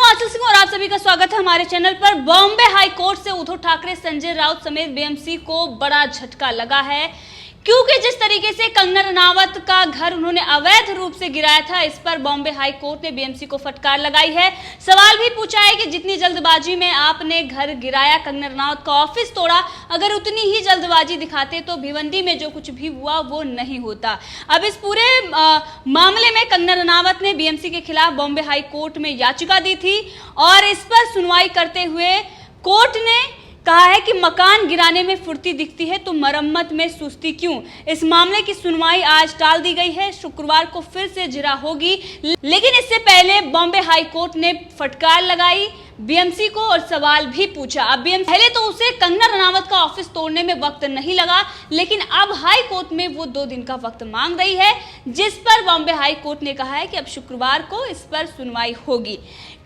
आंचल सिंह और आप सभी का स्वागत है हमारे चैनल पर। बॉम्बे हाई कोर्ट से उद्धव ठाकरे, संजय राउत समेत बीएमसी को बड़ा झटका लगा है, क्योंकि जिस तरीके से कंगना रनावत का घर उन्होंने अवैध रूप से गिराया था, इस पर बॉम्बे हाई कोर्ट ने बीएमसी को फटकार लगाई है। सवाल भी पूछा है कि जितनी जल्दबाजी में आपने घर गिराया, कंगना रनावत का ऑफिस तोड़ा, अगर उतनी ही जल्दबाजी दिखाते तो भिवंडी में जो कुछ भी हुआ वो नहीं होता। अब इस पूरे मामले में कंगना रनावत ने बीएमसी के खिलाफ बॉम्बे हाई कोर्ट में याचिका दी थी और इस पर सुनवाई करते हुए कोर्ट ने कहा है कि मकान गिराने में फुर्ती दिखती है तो मरम्मत में सुस्ती क्यों। इस मामले की सुनवाई आज टाल दी गई है, शुक्रवार को फिर से जिरा होगी। लेकिन इससे पहले बॉम्बे हाई कोर्ट ने फटकार लगाई बीएमसी को और सवाल भी पूछा। अब बीएमसी पहले तो उसे कंगना रनावत का ऑफिस तोड़ने में वक्त नहीं लगा, लेकिन अब हाई कोर्ट में वो 2 दिन का वक्त मांग रही है, जिस पर बॉम्बे हाई कोर्ट ने कहा है कि अब शुक्रवार को इस पर सुनवाई होगी।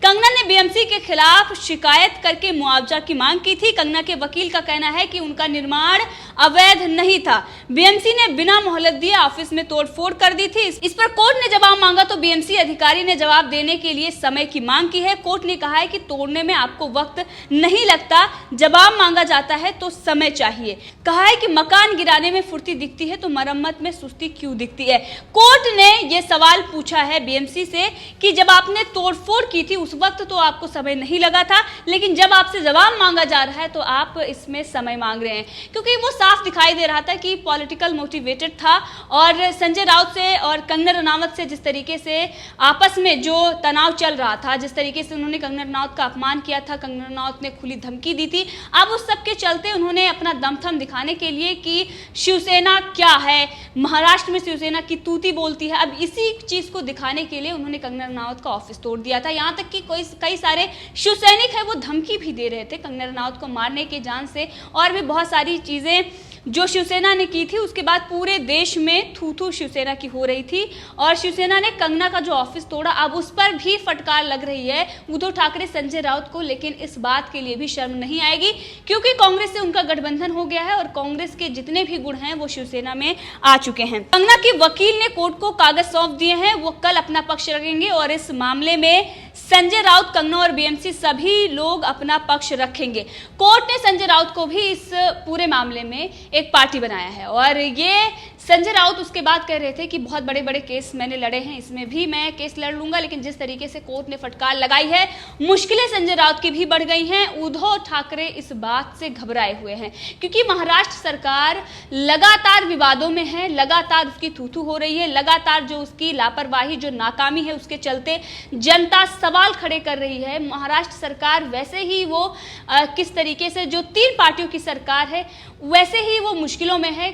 कंगना ने बीएमसी के खिलाफ शिकायत करके मुआवजा की मांग की थी। कंगना के वकील का कहना है कि उनका निर्माण अवैध नहीं था, बीएमसी ने बिना मोहलत दिए ऑफिस में तोड़फोड़ कर दी थी। इस पर कोर्ट ने जवाब मांगा तो बीएमसी अधिकारी ने जवाब देने के लिए समय की मांग की है। कोर्ट ने कहा है कि तोड़ने में आपको वक्त नहीं लगता, जवाब मांगा जाता है तो समय चाहिए। कहा है कि मकान गिराने में फुर्ती दिखती है तो मरम्मत में सुस्ती क्यों दिखती है। कोर्ट ने यह सवाल पूछा है बीएमसी से कि जब आपने तोड़फोड़ की थी उस वक्त तो आपको समय नहीं लगा था, लेकिन जब आपसे जवाब मांगा जा रहा है तो आप इसमें समय मांग रहे हैं, क्योंकि वो साफ दिखाई दे रहा था कि पॉलिटिकल मोटिवेटेड था। और संजय राउत से और कंगना रनावत से जिस तरीके से आपस में जो तनाव चल रहा था, जिस तरीके से उन्होंने कंगना रनावत का अपमान किया था, कंगना रनावत ने खुली धमकी दी थी, अब उस सब के चलते उन्होंने अपना दमथम दिखाने के लिए कि शिवसेना क्या है, महाराष्ट्र में शिवसेना की तूती बोलती है, अब इसी चीज को दिखाने के लिए उन्होंने कंगना रनावत का ऑफिस तोड़ दिया था। यहाँ तक कि कई सारे शिव सैनिक है वो धमकी भी दे रहे थे कंगना रनावत को मारने के जान से, और भी बहुत सारी चीजें जो शिवसेना ने की थी। उसके बाद पूरे देश में थू थू शिवसेना की हो रही थी और शिवसेना ने कंगना का जो ऑफिस तोड़ा, अब उस पर भी फटकार लग रही है उद्धव ठाकरे, संजय राउत को। लेकिन इस बात के लिए भी शर्म नहीं आएगी, क्योंकि कांग्रेस से उनका गठबंधन हो गया है और कांग्रेस के जितने भी गुण हैं वो शिवसेना में आ चुके हैं। कंगना के वकील ने कोर्ट को कागज सौंप दिए हैं, वो कल अपना पक्ष रखेंगे और इस मामले में संजय राउत, कंगना और बीएमसी सभी लोग अपना पक्ष रखेंगे। कोर्ट ने संजय राउत को भी इस पूरे मामले में एक पार्टी बनाया है और ये संजय राउत उसके बाद कह रहे थे कि बहुत बड़े बड़े केस मैंने लड़े हैं, इसमें भी मैं केस लड़ लूंगा। लेकिन जिस तरीके से कोर्ट ने फटकार लगाई है, मुश्किलें संजय राउत की भी बढ़ गई हैं। उद्धव ठाकरे इस बात से घबराए हुए हैं, क्योंकि महाराष्ट्र सरकार लगातार विवादों में है, लगातार उसकी थू-थू हो रही है, लगातार जो उसकी लापरवाही, जो नाकामी है, उसके चलते जनता सवाल खड़े कर रही है। महाराष्ट्र सरकार वैसे ही वो किस तरीके से जो 3 पार्टियों की सरकार है वैसे ही वो मुश्किलों में है,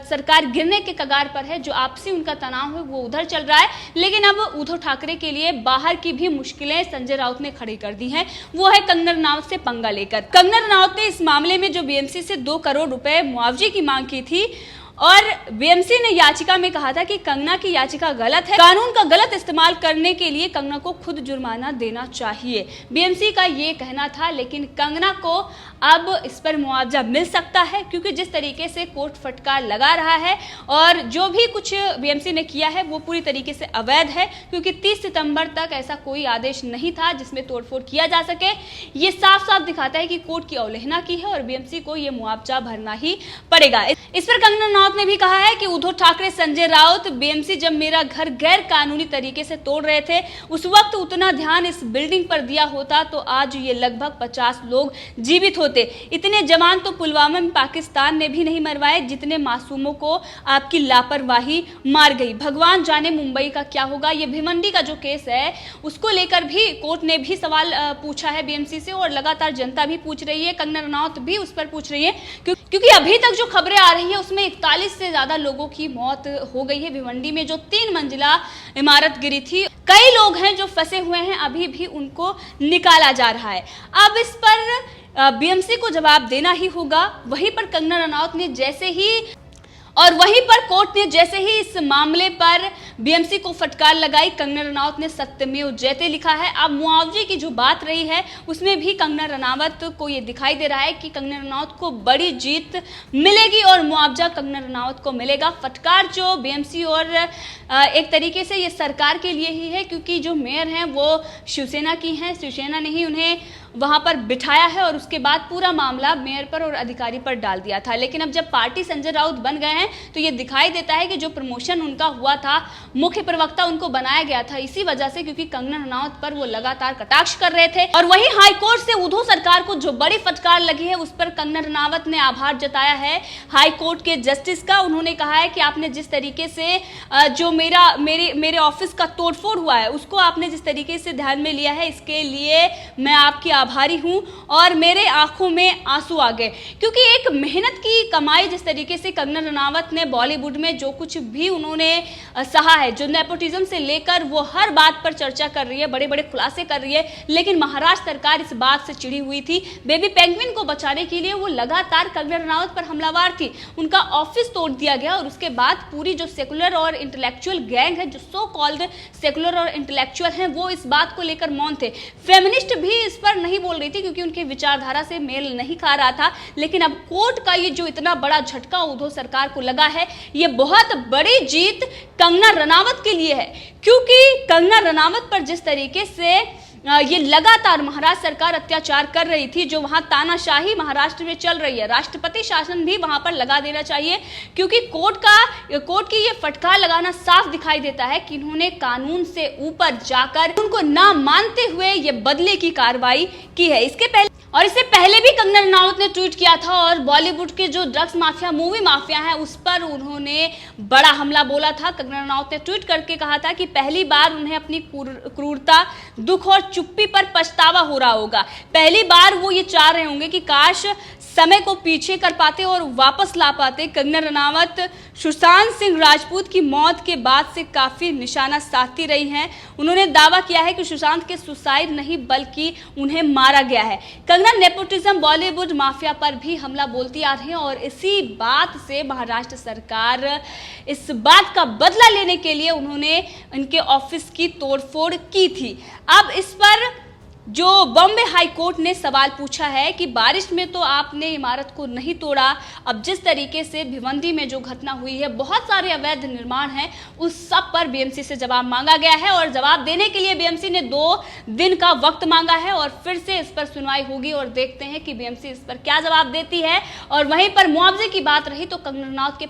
सरकार गिरने के कगार पर है, जो आपसी उनका तनाव है वो उधर चल रहा है। लेकिन अब उद्धव ठाकरे के लिए बाहर की भी मुश्किलें संजय राउत ने खड़ी कर दी हैं, वो है कंगना रनावत से पंगा लेकर। कंगना रनावत ने इस मामले में जो बीएमसी से 2 करोड़ रुपए मुआवजे की मांग की थी और बीएमसी ने याचिका में कहा था कि कंगना की याचिका गलत है, कानून का गलत इस्तेमाल करने के लिए कंगना को खुद जुर्माना देना चाहिए, बीएमसी का ये कहना था। लेकिन कंगना को अब इस पर मुआवजा मिल सकता है, क्योंकि जिस तरीके से कोर्ट फटकार लगा रहा है और जो भी कुछ बीएमसी ने किया है वो पूरी तरीके से अवैध है, क्योंकि 30 सितंबर तक ऐसा कोई आदेश नहीं था जिसमें तोड़फोड़ किया जा सके। ये साफ साफ दिखाता है कि कोर्ट की अवहेलना की है और बीएमसी को ये मुआवजा भरना ही पड़ेगा। इस पर कंगना रनावत ने भी कहा है कि उद्धव ठाकरे, संजय राउत, बीएमसी जब मेरा घर गैर कानूनी तरीके से तोड़ रहे थे, उस वक्त उतना ध्यान इस बिल्डिंग पर दिया होता तो आज ये लगभग 50 लोग जीवित होते। इतने जवान तो पुलवामा में पाकिस्तान ने भी नहीं मरवाए जितने मासूमों को आपकी लापरवाही मार गई। भगवान जाने मुंबई का क्या होगा। ये भिवंडी का जो केस है उसको लेकर भी कोर्ट ने भी सवाल पूछा है बीएमसी से और लगातार जनता भी पूछ रही है, कंगना रनावत भी उस पर पूछ रही है, क्योंकि अभी तक जो खबरें आ रही है उसमें 41 से ज्यादा लोगों की मौत हो गई है भिवंडी में, जो 3 मंजिला इमारत गिरी थी। कई लोग हैं जो फंसे हुए हैं, अभी भी उनको निकाला जा रहा है। अब इस पर बीएमसी को जवाब देना ही होगा। वहीं पर कंगना रनावत ने जैसे ही और वहीं पर कोर्ट ने जैसे ही इस मामले पर बीएमसी को फटकार लगाई, कंगना रनावत ने सत्यमेव जयते लिखा है। अब मुआवजे की जो बात रही है उसमें भी कंगना रनावत को ये दिखाई दे रहा है कि कंगना रनावत को बड़ी जीत मिलेगी और मुआवजा कंगना रनावत को मिलेगा। फटकार जो बीएमसी और एक तरीके से ये सरकार के लिए ही है, क्योंकि जो मेयर हैं वो शिवसेना की हैं, शिवसेना ने ही उन्हें वहां पर बिठाया है और उसके बाद पूरा मामला मेयर पर और अधिकारी पर डाल दिया था। लेकिन अब जब पार्टी संजय राउत बन गए हैं तो ये दिखाई देता है कि जो प्रमोशन उनका हुआ था, मुख्य प्रवक्ता उनको बनाया गया था इसी वजह से, क्योंकि कंगना रनावत पर वो लगातार कटाक्ष कर रहे थे। और वहीं हाईकोर्ट से उद्धव सरकार को जो बड़ी फटकार लगी है, उस पर कंगना रनावत ने आभार जताया है हाईकोर्ट के जस्टिस का। उन्होंने कहा है कि आपने जिस तरीके से जो मेरे ऑफिस का तोड़फोड़ हुआ है उसको आपने जिस तरीके से ध्यान में लिया है, इसके लिए मैं आपकी आभारी हूं और मेरे आंखों में आंसू आ गए। क्योंकि एक मेहनत की कमाई जिस तरीके से कंगना रनावत ने बॉलीवुड में जो कुछ भी उन्होंने सहा है, जो नेपोटिज्म से लेकर वो हर बात पर चर्चा कर रही है, बड़े बड़े खुलासे कर रही है, लेकिन महाराष्ट्र सरकार इस बात से चिड़ी हुई थी। बेबी पेंगुइन को बचाने के लिए वो लगातार कंगना रनावत पर हमलावर थी, उनका ऑफिस तोड़ दिया गया और उसके बाद पूरी जो सेकुलर और इंटेलेक्चुअल गैंग है, जो सो कॉल्ड सेकुलर और इंटेलेक्चुअल हैं, वो इस बात को लेकर मौन थे। फेमिनिस्ट भी इस पर नहीं बोल रही थी क्योंकि उनके विचारधारा से मेल नहीं खा रहा था। लेकिन अब कोर्ट का ये जो इतना बड़ा झटका उद्धव सरकार को लगा है, ये बहुत बड़ी जीत कंगना रनावत के लिए है, क्योंकि कंगना रनावत पर जिस तरीके से ये लगातार महाराष्ट्र सरकार अत्याचार कर रही थी, जो वहां तानाशाही महाराष्ट्र में चल रही है, राष्ट्रपति शासन भी वहां पर लगा देना चाहिए, क्योंकि कोर्ट की ये फटकार लगाना साफ दिखाई देता है कि इन्होंने कानून से ऊपर जाकर उनको ना मानते हुए ये बदले की कार्रवाई की है। इससे पहले भी कंगना रनावत ने ट्वीट किया था और बॉलीवुड के जो ड्रग्स माफिया, मूवी माफिया हैं, उस पर उन्होंने बड़ा हमला बोला था। कंगना रनावत ने ट्वीट करके कहा था कि पहली बार उन्हें अपनी क्रूरता, दुख और चुप्पी पर पछतावा हो रहा होगा। पहली बार वो ये चाह रहे होंगे कि काश समय को पीछे कर पाते और वापस ला पाते। कंगना रनावत सुशांत सिंह राजपूत की मौत के बाद से काफी निशाना साधती रही हैं। उन्होंने दावा किया है कि सुशांत के सुसाइड नहीं बल्कि उन्हें मारा गया है। कंगना नेपोटिज्म, बॉलीवुड माफिया पर भी हमला बोलती आ रही है और इसी बात से महाराष्ट्र सरकार इस बात का बदला लेने के लिए उन्होंने इनके ऑफिस की तोड़फोड़ की थी। अब इस पर जो बॉम्बे हाई कोर्ट ने सवाल पूछा है कि बारिश में तो आपने इमारत को नहीं तोड़ा, अब जिस तरीके से भिवंडी में जो घटना हुई है, बहुत सारे अवैध निर्माण हैं, उस सब पर बीएमसी से जवाब मांगा गया है और जवाब देने के लिए बीएमसी ने 2 दिन का वक्त मांगा है और फिर से इस पर सुनवाई होगी और देखते हैं कि बीएमसी इस पर क्या जवाब देती है। और वहीं पर मुआवजे की बात रही तो कंगना रनावत के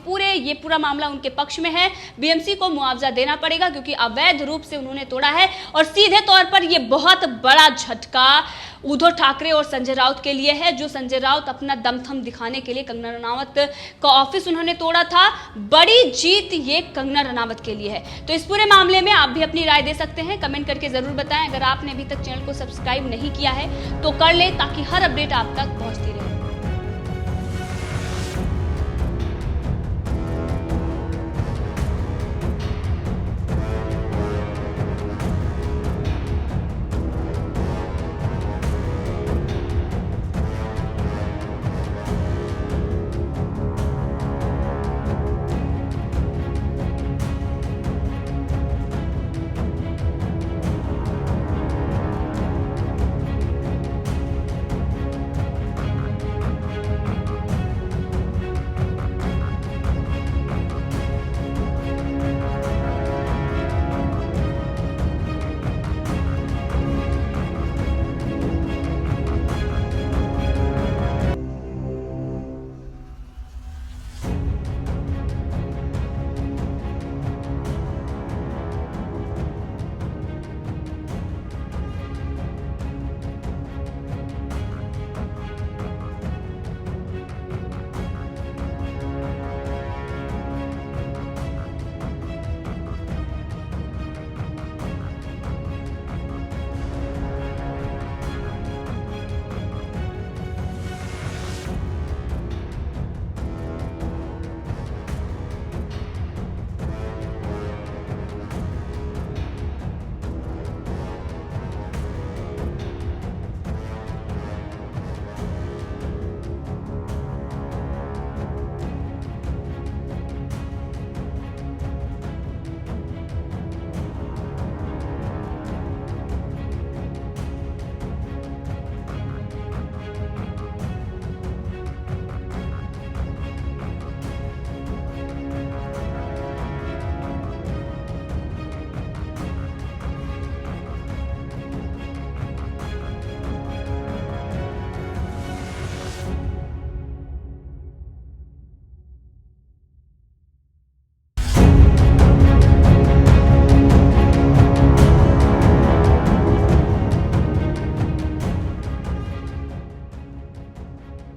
पूरा मामला उनके पक्ष में है। बीएमसी को मुआवजा देना पड़ेगा क्योंकि अवैध रूप से उन्होंने तोड़ा है और सीधे तौर पर यह बहुत बड़ा झटका उद्धव ठाकरे और संजय राउत के लिए है, जो संजय राउत अपना दमथम दिखाने के लिए कंगना रनावत का ऑफिस उन्होंने तोड़ा था। बड़ी जीत ये कंगना रनावत के लिए है। तो इस पूरे मामले में आप भी अपनी राय दे सकते हैं, कमेंट करके जरूर बताएं। अगर आपने अभी तक चैनल को सब्सक्राइब नहीं किया है तो कर ले, ताकि हर अपडेट आप तक पहुंचती रहे।